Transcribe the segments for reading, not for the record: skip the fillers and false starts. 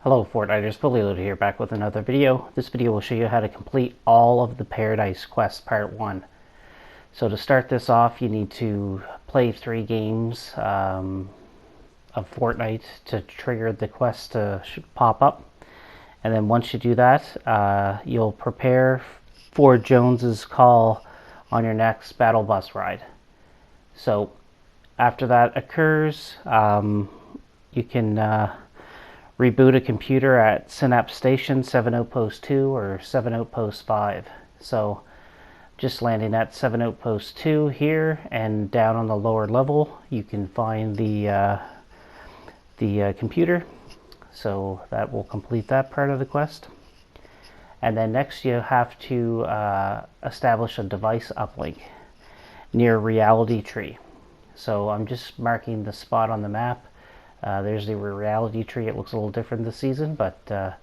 Hello Fortniters, fully loaded here, back with another video. This video will show you how to complete all of the Paradise Quest Part 1. So to start this off, you need to play 3 games of Fortnite to trigger the quest to pop up. And then once you do that, you'll prepare for Jones's call on your next battle bus ride. So after that occurs, you can reboot a computer at Synapse Station 7 Outpost 2 or 7 Outpost 5. So just landing at 7 Outpost 2 here, and down on the lower level you can find the computer. So that will complete that part of the quest. And then next you have to establish a device uplink near Reality Tree. So I'm just marking the spot on the map. There's the Reality Tree. It looks a little different this season, but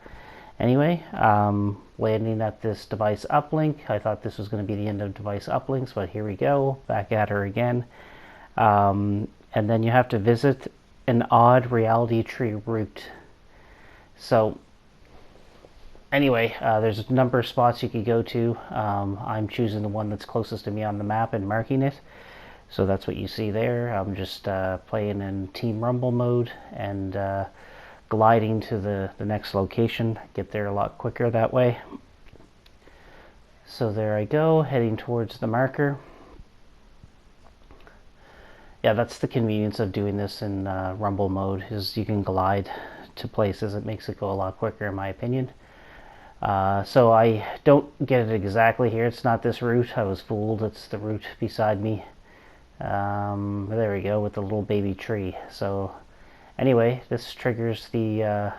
anyway, landing at this device uplink. I thought this was going to be the end of device uplinks, but here we go, back at her again. And then you have to visit an odd Reality Tree route. So anyway, there's a number of spots you could go to. I'm choosing the one that's closest to me on the map and marking it. So that's what you see there. I'm just playing in Team Rumble mode and gliding to the next location. Get there a lot quicker that way. So there I go, heading towards the marker. Yeah, that's the convenience of doing this in Rumble mode, is you can glide to places. It makes it go a lot quicker in my opinion. So I don't get it exactly here. It's not this route. I was fooled. It's the route beside me. There we go, with the little baby tree. So anyway, this triggers the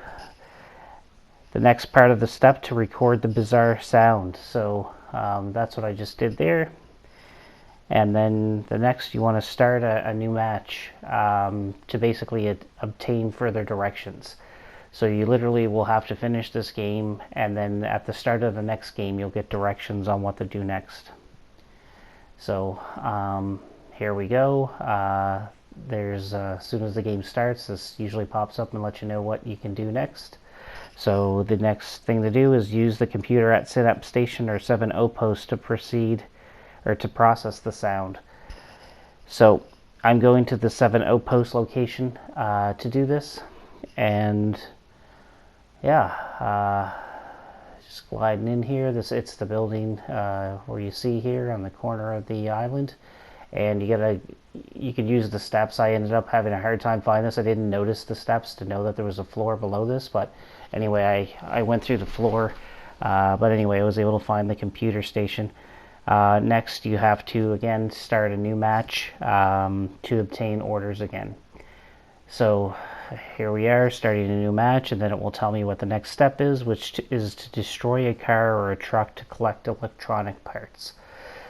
next part of the step to record the bizarre sound. So that's what I just did there. And then the next, you want to start a new match to basically obtain further directions. So you literally will have to finish this game, and then at the start of the next game you'll get directions on what to do next. So here we go. There's as soon as the game starts, this usually pops up and lets you know what you can do next. So the next thing to do is use the computer at Synapse Station or 7 Outpost to proceed or to process the sound. So I'm going to the 7 Outpost location to do this, and yeah, just gliding in here. It's the building where you see here on the corner of the island. And you could use the steps. I ended up having a hard time finding this. I didn't notice the steps to know that there was a floor below this, but anyway, I went through the floor. But anyway, I was able to find the computer station. Next, you have to again start a new match to obtain orders again. So here we are, starting a new match, and then it will tell me what the next step is, which is to destroy a car or a truck to collect electronic parts.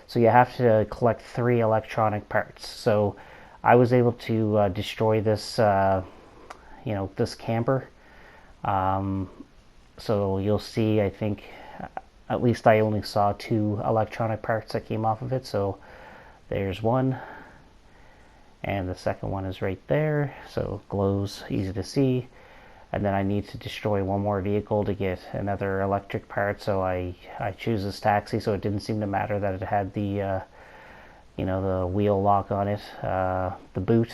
So you have to collect 3 electronic parts. So I was able to destroy this, this camper. So you'll see, I think, at least I only saw 2 electronic parts that came off of it. So there's one, and the second one is right there. So glows, easy to see. And then I need to destroy one more vehicle to get another electric part. So I choose this taxi, so it didn't seem to matter that it had the the wheel lock on it, the boot.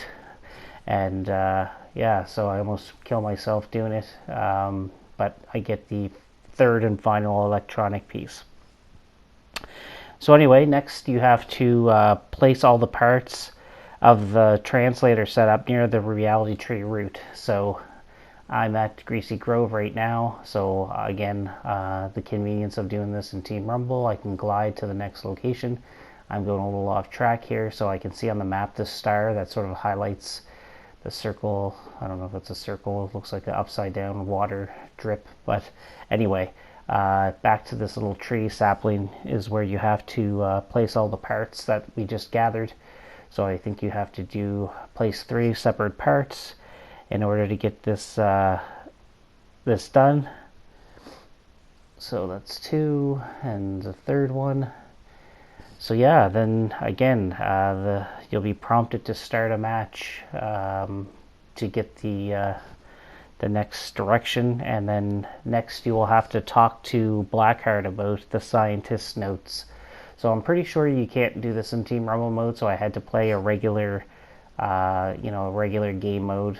And yeah, so I almost kill myself doing it, but I get the 3rd and final electronic piece. So anyway, next you have to place all the parts of the translator set up near the Reality Tree route. So I'm at Greasy Grove right now, so again, the convenience of doing this in Team Rumble, I can glide to the next location. I'm going a little off track here, so I can see on the map this star that sort of highlights the circle. I don't know if it's a circle, it looks like an upside down water drip, but anyway, back to this little tree sapling is where you have to place all the parts that we just gathered. So I think you have to place 3 separate parts in order to get this this done. So that's 2, and the 3rd one. So yeah, then again, you'll be prompted to start a match to get the the next direction, and then next you will have to talk to Blackheart about the scientist's notes. So I'm pretty sure you can't do this in Team Rumble mode, so I had to play a regular, a regular game mode.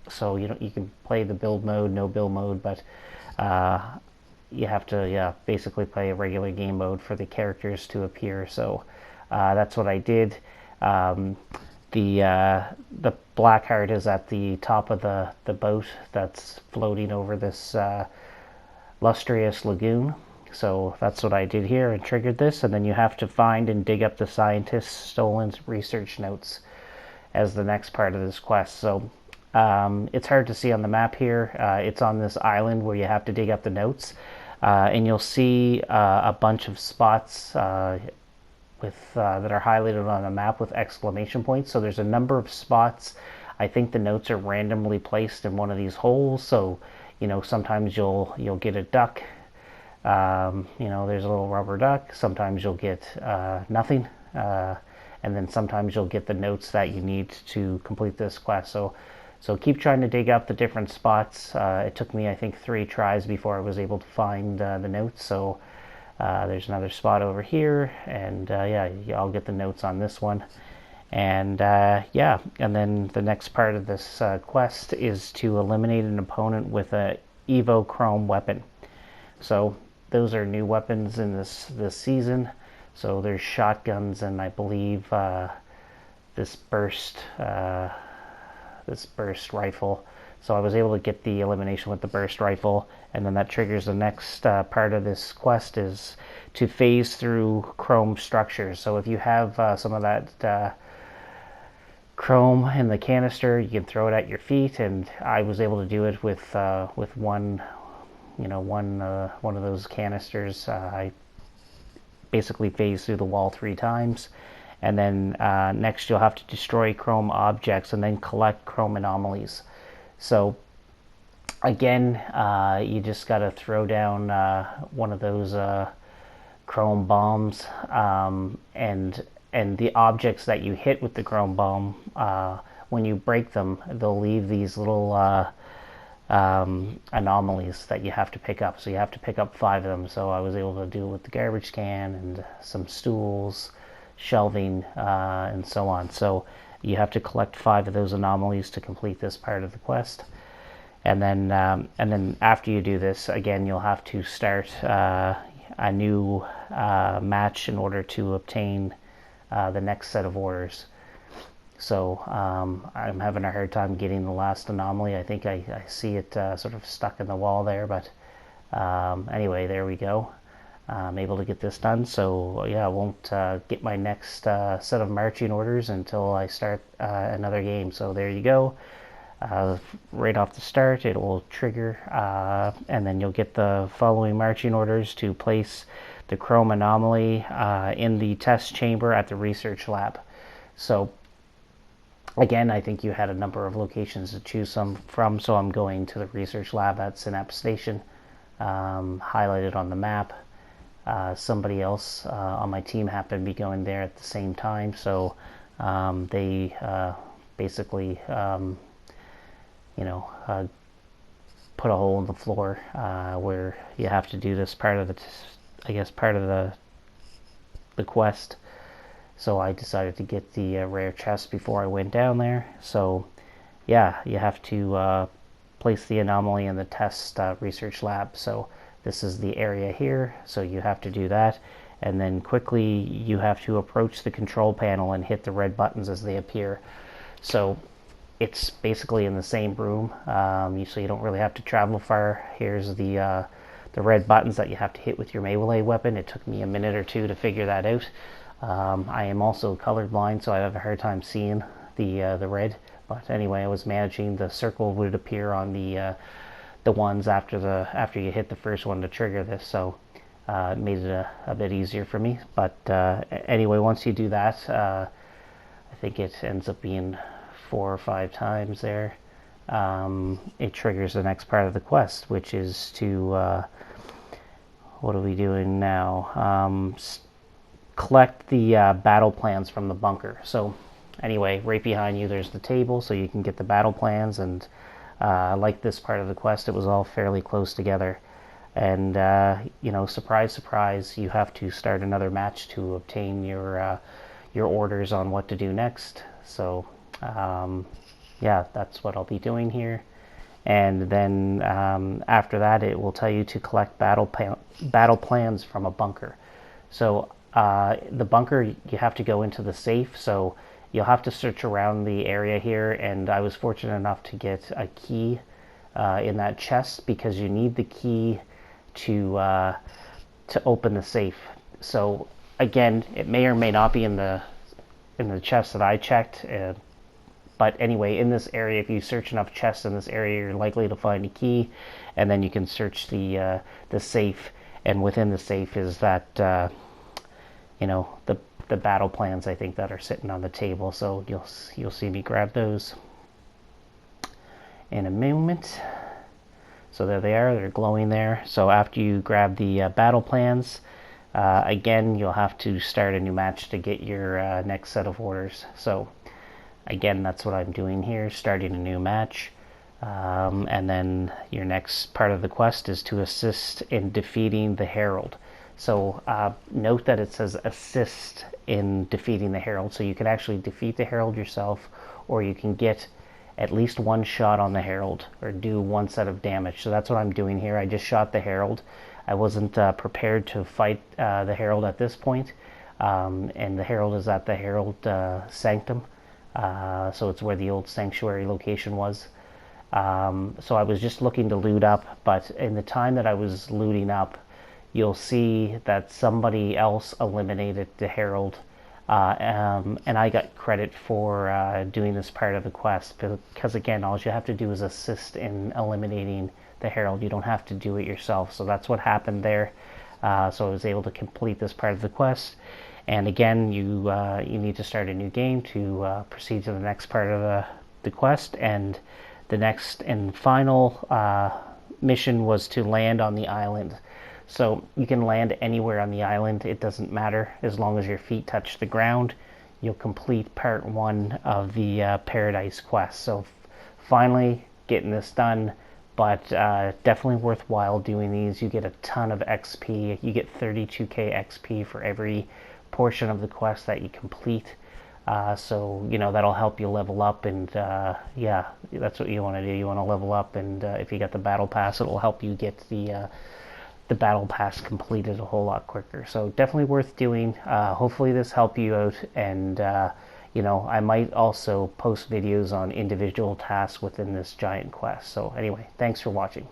So you can play the build mode, no build mode, but you have to basically play a regular game mode for the characters to appear. So that's what I did. The Blackheart is at the top of the boat that's floating over this lustrous lagoon. So that's what I did here and triggered this, and then you have to find and dig up the scientist's stolen research notes as the next part of this quest. So it's hard to see on the map here. It's on this island where you have to dig up the notes, and you'll see a bunch of spots that are highlighted on the map with exclamation points. So there's a number of spots. I think the notes are randomly placed in one of these holes. So sometimes you'll get a duck. There's a little rubber duck. Sometimes you'll get nothing, and then sometimes you'll get the notes that you need to complete this quest. So keep trying to dig up the different spots. It took me, I think, 3 tries before I was able to find the notes. So there's another spot over here, and I'll get the notes on this one. And and then the next part of this quest is to eliminate an opponent with a Evo Chrome weapon. So those are new weapons in this season. So there's shotguns, and I believe this burst rifle. So I was able to get the elimination with the burst rifle, and then that triggers the next part of this quest is to phase through chrome structures. So if you have some of that chrome in the canister, you can throw it at your feet, and I was able to do it with one of those canisters. I basically phased through the wall 3 times. And then next you'll have to destroy chrome objects and then collect chrome anomalies. So again, you just got to throw down one of those chrome bombs, and the objects that you hit with the chrome bomb, when you break them, they'll leave these little anomalies that you have to pick up. So you have to pick up 5 of them. So I was able to do it with the garbage can and some stools, shelving, and so on. So you have to collect 5 of those anomalies to complete this part of the quest. And then after you do this, again, you'll have to start a new match in order to obtain the next set of orders. So I'm having a hard time getting the last anomaly. I think I see it sort of stuck in the wall there, but anyway, there we go. I'm able to get this done. So yeah, I won't get my next set of marching orders until I start another game. So there you go. Right off the start, it will trigger, and then you'll get the following marching orders to place the chrome anomaly in the test chamber at the research lab. So again, I think you had a number of locations to choose from, so I'm going to the research lab at Synapse Station, highlighted on the map. Somebody else on my team happened to be going there at the same time, so they basically put a hole in the floor where you have to do this part of the quest. So I decided to get the rare chest before I went down there. So yeah, you have to place the anomaly in the test research lab. So this is the area here, so you have to do that, and then quickly you have to approach the control panel and hit the red buttons as they appear. So it's basically in the same room, so you don't really have to travel far. Here's the red buttons that you have to hit with your melee weapon. It took me a minute or 2 to figure that out. I am also colorblind, so I have a hard time seeing the red. But anyway, I was managing. The circle would appear on the ones after you hit the first one to trigger this, so it made it a bit easier for me. But anyway, once you do that, I think it ends up being 4 or 5 times there. It triggers the next part of the quest, which is to what are we doing now? Collect the battle plans from the bunker. So anyway, right behind you there's the table, so you can get the battle plans and Like this part of the quest, it was all fairly close together. And, you know, surprise, surprise, you have to start another match to obtain your orders on what to do next. So, yeah, that's what I'll be doing here. And then after that, it will tell you to collect battle plans from a bunker. So the bunker, you have to go into the safe. So you'll have to search around the area here. And I was fortunate enough to get a key in that chest, because you need the key to open the safe. So again, it may or may not be in the chest that I checked. But anyway, in this area, if you search enough chests in this area, you're likely to find a key, and then you can search the safe. And within the safe is that you know, the battle plans, I think, that are sitting on the table. So you'll see me grab those in a moment. So there they are. They're glowing there. So after you grab the battle plans, again, you'll have to start a new match to get your next set of orders. So again, that's what I'm doing here, starting a new match. And then your next part of the quest is to assist in defeating the Herald. So note that it says assist in defeating the Herald. So you can actually defeat the Herald yourself, or you can get at least one shot on the Herald, or do one set of damage. So that's what I'm doing here. I just shot the Herald. I wasn't prepared to fight the Herald at this point. And the Herald is at the Herald Sanctum. So it's where the old sanctuary location was. So I was just looking to loot up, but in the time that I was looting up, you'll see that somebody else eliminated the Herald, and I got credit for doing this part of the quest, because again, all you have to do is assist in eliminating the Herald. You don't have to do it yourself. So that's what happened there. So I was able to complete this part of the quest. And again, you need to start a new game to proceed to the next part of the quest. And the next and final mission was to land on the island. So you can land anywhere on the island. It doesn't matter, as long as your feet touch the ground. You'll complete part 1 of the Paradise quest. So finally getting this done, but definitely worthwhile doing these. You get a ton of XP. You get 32k XP for every portion of the quest that you complete. So, you know, that'll help you level up, and yeah, that's what you want to do. You want to level up, and if you got the battle pass, it'll help you get the battle pass completed a whole lot quicker. So definitely worth doing. Hopefully this helped you out, and you know, I might also post videos on individual tasks within this giant quest. So anyway, thanks for watching.